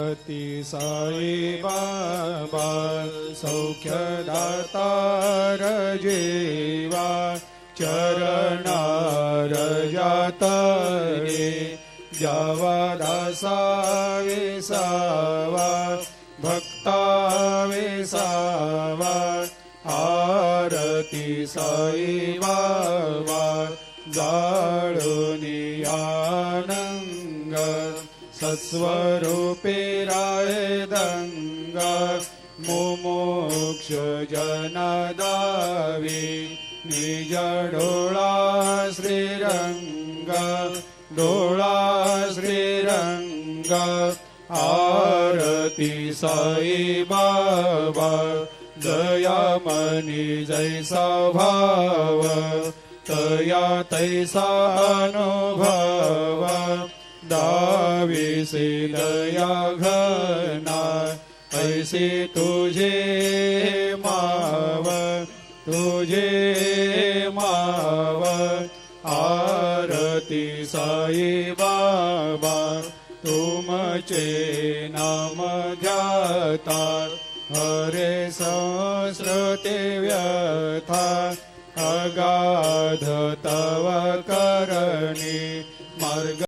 अति साई बाबा सौख्यदातार जेवा चरणार जातरे जावा दासा विसावा भक्ता विसावा आरती साई बाबा जाळुनी आनंग सत्स्वरूपे राय दंग मुमुक्ष जनदावी निज डोळा श्रीरंग डोळा श्रीरंग आरती साई बाबा दयामनी जैसा भाव तया तैसा अनुभव दाविसे दया घना ऐसे तुझे माव आरती साई बाबा तुमचे नाम ध्याता हरे संस्कृते व्यथा अगाध तव करणी